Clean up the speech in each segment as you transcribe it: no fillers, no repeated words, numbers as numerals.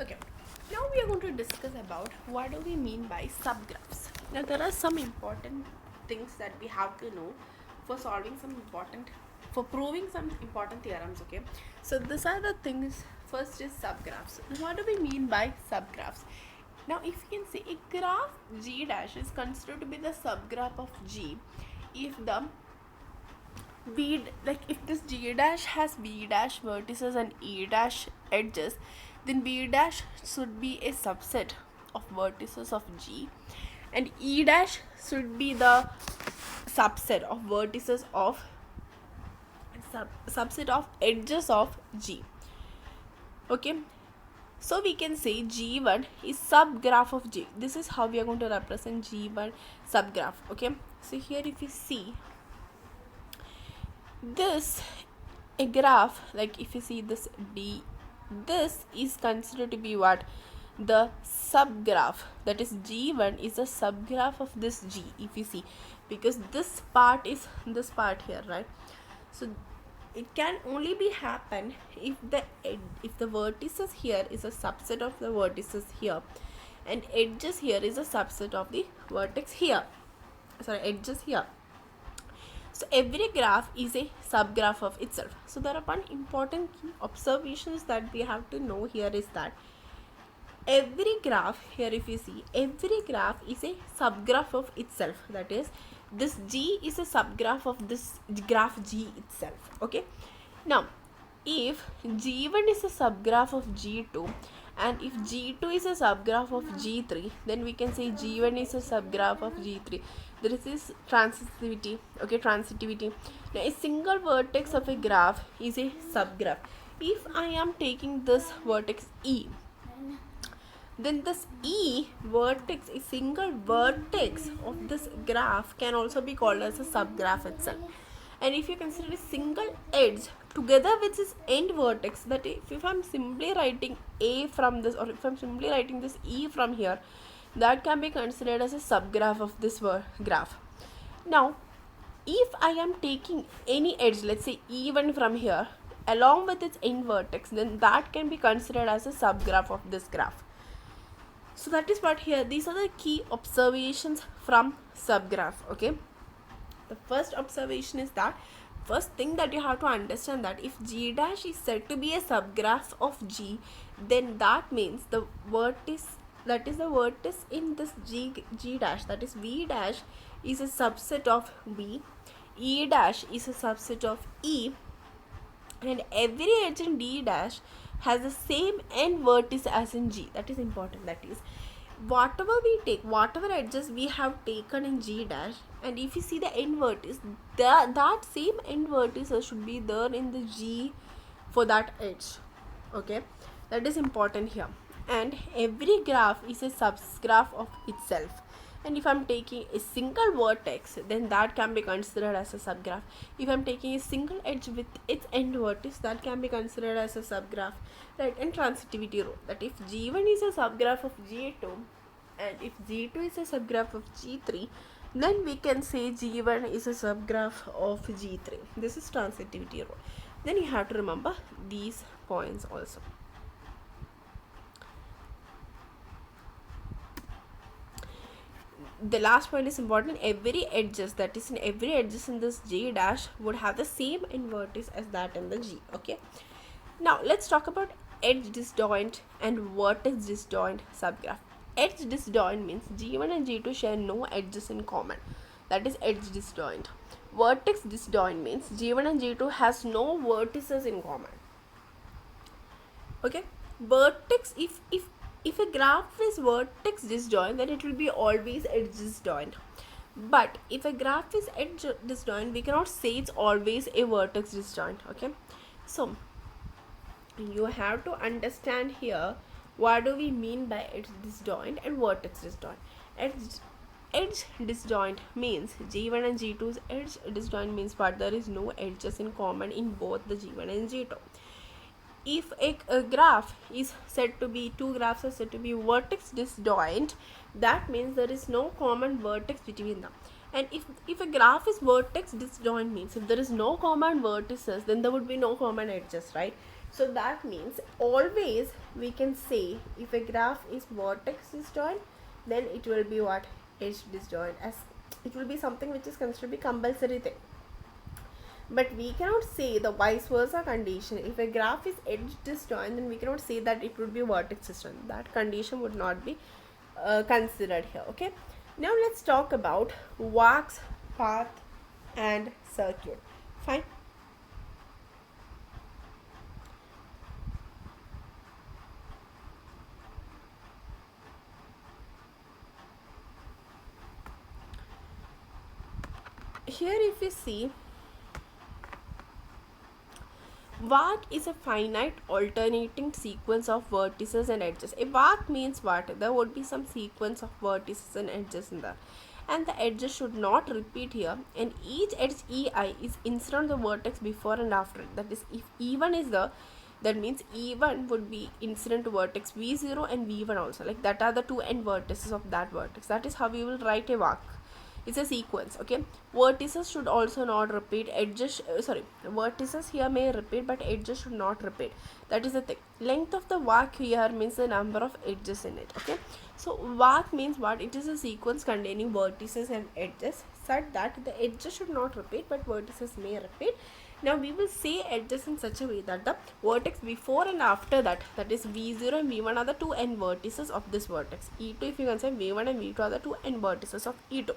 Okay, now we are going to discuss about what do we mean by subgraphs. Now there are some important things that we have to know for proving some important theorems. Okay, so these are the things. First is subgraphs. What do we mean by subgraphs? Now if you can say a graph G dash is considered to be the subgraph of G if the if this G dash has B dash vertices and E dash edges, then B dash should be a subset of vertices of G, and E dash should be the subset of vertices of subset of edges of G. Okay, so we can say G1 is subgraph of G. This is how we are going to represent G1 subgraph. Okay, so here if you see this a graph, like if you see this D, this is considered to be what? The subgraph. That is G1 is a subgraph of this G, if you see, because this part is this part here, right? So it can only be happen if the vertices here is a subset of the vertices here, and edges here is a subset of the vertex here, edges here. So every graph is a subgraph of itself. So there are one important key observations that we have to know here is that every graph here, if you see, every graph is a subgraph of itself. That is, this G is a subgraph of this graph G itself. Okay. Now, if G1 is a subgraph of G2 and if G2 is a subgraph of G3, then we can say G1 is a subgraph of G3. There is this transitivity. Okay, transitivity. Now, a single vertex of a graph is a subgraph. If I am taking this vertex E, then this E vertex, a single vertex of this graph, can also be called as a subgraph itself. And if you consider a single edge together with this end vertex, that if I'm simply writing A from this, or if I'm simply writing this E from here, that can be considered as a subgraph of this graph. Now, if I am taking any edge, let's say E1 from here, along with its end vertex, then that can be considered as a subgraph of this graph. So that is what here, these are the key observations from subgraph. Okay, the first observation is that, first thing that you have to understand, that if G dash is said to be a subgraph of G, then that means the vertex, that is the vertex in this G dash, that is V dash, is a subset of V, E dash is a subset of E, and every edge in D dash has the same end vertex as in G. That is important. That is, whatever we take, whatever edges we have taken in G dash, and if you see the end vertex, that same end vertex should be there in the G for that edge. Okay, that is important here. And every graph is a subgraph of itself. And if I'm taking a single vertex, then that can be considered as a subgraph. If I'm taking a single edge with its end vertex, that can be considered as a subgraph, right? And transitivity rule, that if G1 is a subgraph of G2 and if G2 is a subgraph of G3, then we can say G1 is a subgraph of G3. This is transitivity rule. Then you have to remember these points also. The last point is important. Every edges, that is in every edges in this G dash, would have the same end vertex as that in the G. Okay, now let's talk about edge disjoint and vertex disjoint subgraph. Edge disjoint means G1 and G2 share no edges in common. That is edge disjoint. Vertex disjoint means G1 and G2 has no vertices in common. Okay, vertex, if a graph is vertex disjoint, then it will be always edge disjoint. But if a graph is edge disjoint, we cannot say it's always a vertex disjoint. Okay, so you have to understand here, what do we mean by edge disjoint and vertex disjoint. Edge disjoint means G1 and G2's edge disjoint means what? There is no edges in common in both the G1 and G2. If a graph is said to be, two graphs are said to be vertex disjoint, that means there is no common vertex between them. And if a graph is vertex disjoint means if there is no common vertices, then there would be no common edges, right? So that means always we can say if a graph is vertex disjoint, then it will be what? Edge disjoint, as it will be something which is considered to be compulsory thing. But we cannot say the vice versa condition. If a graph is edge disjoint, then we cannot say that it would be vertex disjoint. That condition would not be considered here. Okay. Now let's talk about wax, path, and circuit. Fine. Here if you see, arc is a finite alternating sequence of vertices and edges. A arc means what? There would be some sequence of vertices and edges in there. And the edges should not repeat here. And each edge EI is incident of the vertex before and after. That is, if E1 is there, that means E1 would be incident to vertex V0 and V1 also. Like that are the two end vertices of that vertex. That is how we will write a arc. It's a sequence. Okay, vertices should also not repeat, edges vertices here may repeat but edges should not repeat. That is the thing. Length of the arc here means the number of edges in it. Okay, so arc means what? It is a sequence containing vertices and edges such that the edges should not repeat but vertices may repeat. Now we will say edges in such a way that the vertex before and after that, that is V0 and V1 are the two end vertices of this vertex. E2, if you consider V1 and V2 are the two end vertices of E2.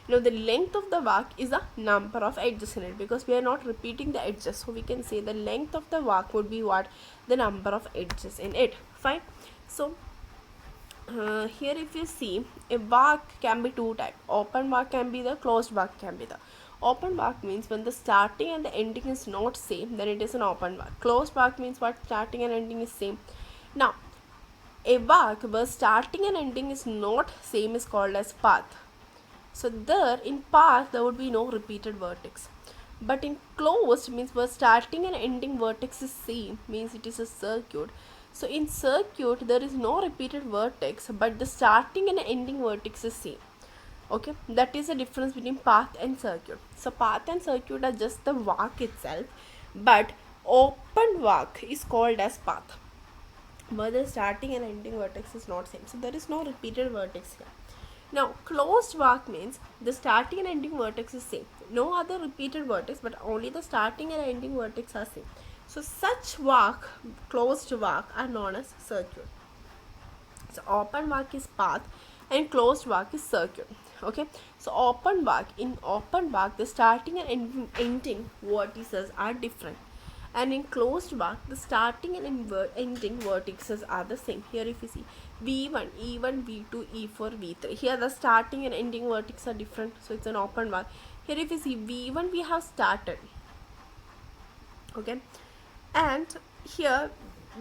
Now the length of the arc is the number of edges in it, because we are not repeating the edges, so we can say the length of the arc would be what? The number of edges in it. Fine. So here if you see, a arc can be two types. Open arc can be the, closed arc can be the. Open arc means when the starting and the ending is not same, then it is an open arc. Closed arc means what? Starting and ending is same. Now a arc where starting and ending is not same is called as path. So there in path there would be no repeated vertex. But in closed means where starting and ending vertex is same, means it is a circuit. So in circuit there is no repeated vertex but the starting and ending vertex is same. Okay, that is the difference between path and circuit. So path and circuit are just the arc itself, but open arc is called as path, but the starting and ending vertex is not same. So there is no repeated vertex here. Now, closed arc means the starting and ending vertex is same. No other repeated vertex, but only the starting and ending vertex are same. So, such arc, closed arc, are known as circuit. So, open arc is path and closed arc is circuit. Okay. So, in open arc, the starting and ending vertices are different. And in closed arc, the starting and ending vertices are the same. Here if you see V1, E1, V2, E4, V3. Here the starting and ending vertices are different. So it's an open arc. Here if you see V1, we have started. Okay. And here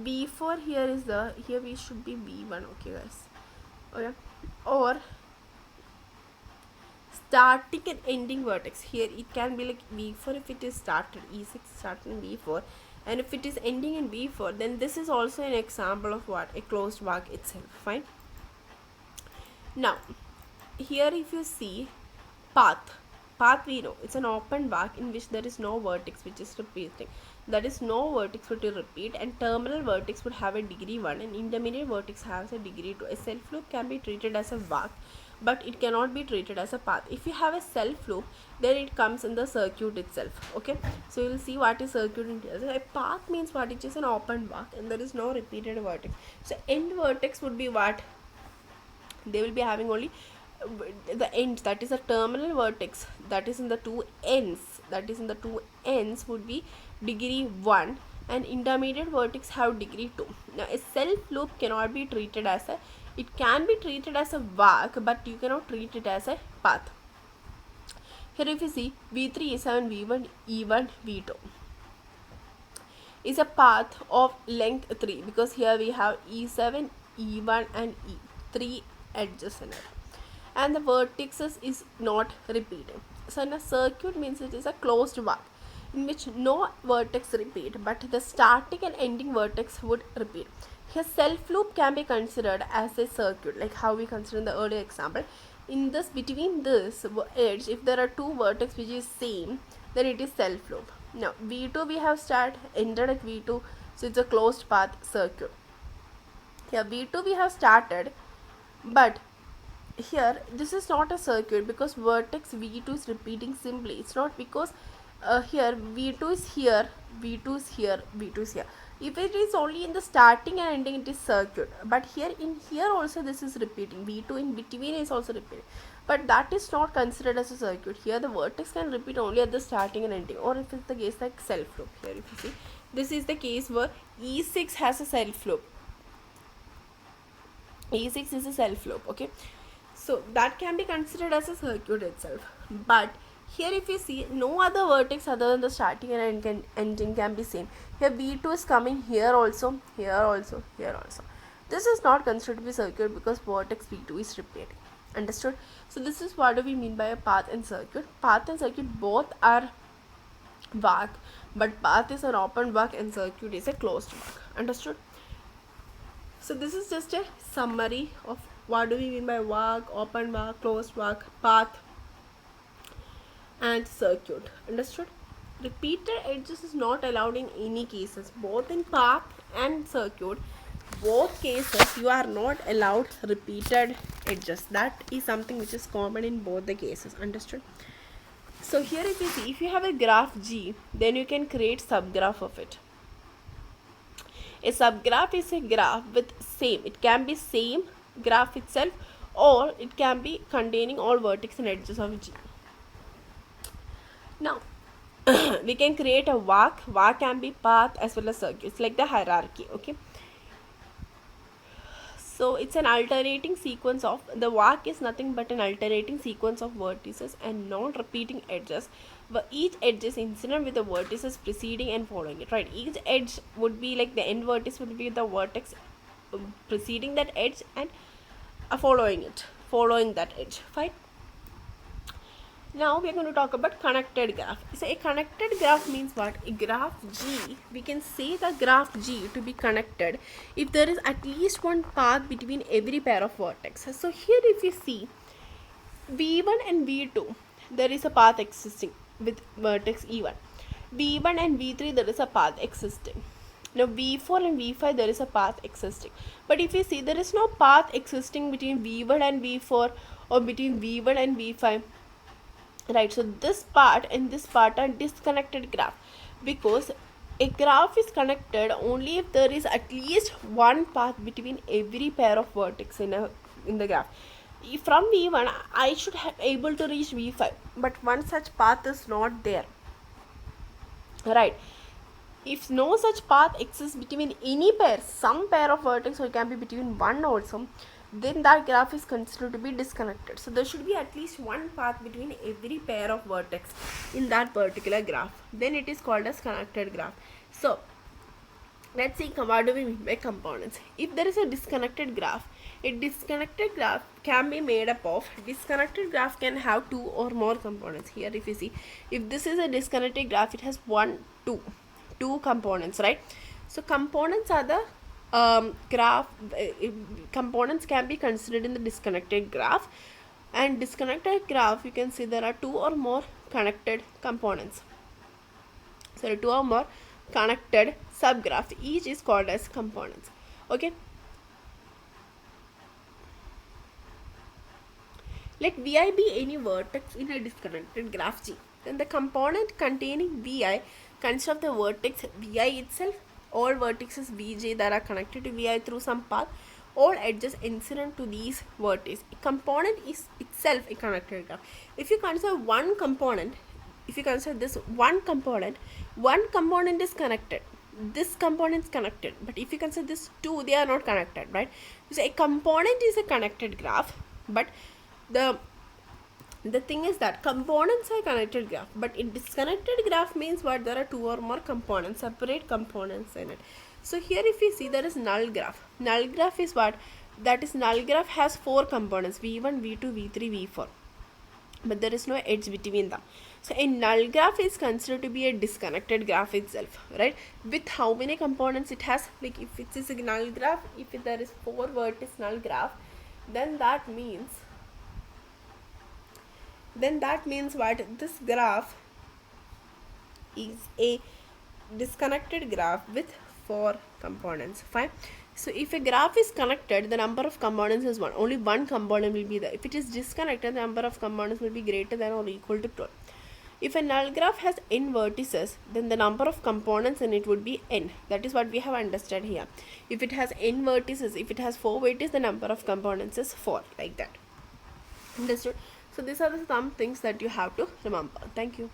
V4, here we should be V1. Okay guys. Okay. Or starting and ending vertex. Here it can be like V4 if it is started, E6 starting V4, and if it is ending in V4, then this is also an example of what? A closed arc itself. Fine. Now here if you see path we know it's an open arc in which there is no vertex which is repeating. That is, no vertex would repeat, and terminal vertex would have a degree 1 and intermediate vertex has a degree 2. A self loop can be treated as a arc, but it cannot be treated as a path. If you have a self loop, then it comes in the circuit itself. Okay, so you will see what is circuit in here. So a path means what? It is an open arc and there is no repeated vertex. So end vertex would be what? They will be having only the end, that is a terminal vertex, that is in the two ends would be degree 1, and intermediate vertex have degree 2. Now a self loop cannot be treated as a, it can be treated as a arc, but you cannot treat it as a path. Here if you see V3, E7, V1, E1, V2 is a path of length 3, because here we have E7, E1 and E3 edges in it, and the vertices is not repeating. So in a circuit means it is a closed arc in which no vertex repeat, but the starting and ending vertex would repeat. Here self loop can be considered as a circuit, like how we consider in the earlier example. In this, between this edge, if there are two vertex which is same, then it is self loop. Now V2 we have entered at V2, so it's a closed path circuit. Here V2 we have started, but here this is not a circuit because vertex V2 is repeating simply. It's not because here V2 is here, V2 is here, V2 is here. If it is only in the starting and ending, it is circuit. But here in here also this is repeating. V2 in between is also repeating. But that is not considered as a circuit. Here the vertex can repeat only at the starting and ending. Or if it's the case like self loop. Here if you see, this is the case where E6 has a self loop. E6 is a self loop, okay? So that can be considered as a circuit itself. But here if you see, no other vertex other than the starting and ending can be same. Here V2 is coming here also, here also, here also. This is not considered to be circuit because vertex V2 is repeating. Understood? So this is what do we mean by a path and circuit. Path and circuit both are walk, but path is an open walk and circuit is a closed walk. Understood? So this is just a summary of what do we mean by walk, open walk, closed walk, path and circuit. Understood? Repeated edges is not allowed in any cases. Both in path and circuit, both cases you are not allowed repeated edges. That is something which is common in both the cases. Understood? So here if you see, if you have a graph G, then you can create subgraph of it. A subgraph is a graph with same. It can be same graph itself, or it can be containing all vertices and edges of G. Now, we can create a walk. Walk can be path as well as circuit. It's like the hierarchy, okay? So it's an alternating sequence of, the walk is nothing but an alternating sequence of vertices and non-repeating edges, where each edge is incident with the vertices preceding and following it, right? Each edge would be like the end vertex would be the vertex preceding that edge and following that edge, fine. Now we are going to talk about connected graph. So a connected graph means what? A graph G, we can say the graph G to be connected if there is at least one path between every pair of vertex. So here if you see V1 and V2, there is a path existing with vertex E1. V1 and V3, there is a path existing. Now V4 and V5, there is a path existing. But if you see, there is no path existing between V1 and V4 or between V1 and V5. Right, so this part and this part are disconnected graph, because a graph is connected only if there is at least one path between every pair of vertex in the graph. From V1 I should have able to reach V5, but one such path is not there, right? If no such path exists between any pair, some pair of vertex, or it can be between one also, then that graph is considered to be disconnected. So there should be at least one path between every pair of vertex in that particular graph. Then it is called as connected graph. So let's see what do we mean by components. If there is a disconnected graph, a disconnected graph can be made up of, disconnected graph can have two or more components. Here if you see, if this is a disconnected graph, it has two components, right? So components are the graph, components can be considered in the disconnected graph, and disconnected graph you can see there are two or more connected components. So there are two or more connected subgraph, each is called as components, okay? Let Vi be any vertex in a disconnected graph G. Then the component containing Vi consists of the vertex Vi itself, all vertices Vj that are connected to Vi through some path, all edges incident to these vertices. A component is itself a connected graph. If you consider one component, if you consider this one component is connected, this component is connected, but if you consider this two, they are not connected, right? So a component is a connected graph, but the thing is that components are connected graph, but in disconnected graph means what? There are two or more components, separate components in it. So here if you see, there is null graph. Null graph is what? That is, null graph has four components, V1, V2, V3, V4, but there is no edge between them. So a null graph is considered to be a disconnected graph itself, right? With how many components it has? Like if it is a null graph, if there is four vertex null graph, then that means what? This graph is a disconnected graph with 4 components. Fine. So if a graph is connected, the number of components is 1. Only one component will be there. If it is disconnected, the number of components will be greater than or equal to 12. If a null graph has n vertices, then the number of components in it would be n. That is what we have understood here. If it has n vertices, if it has 4 vertices, the number of components is 4, like that. Understood? So these are the some things that you have to remember. Thank you.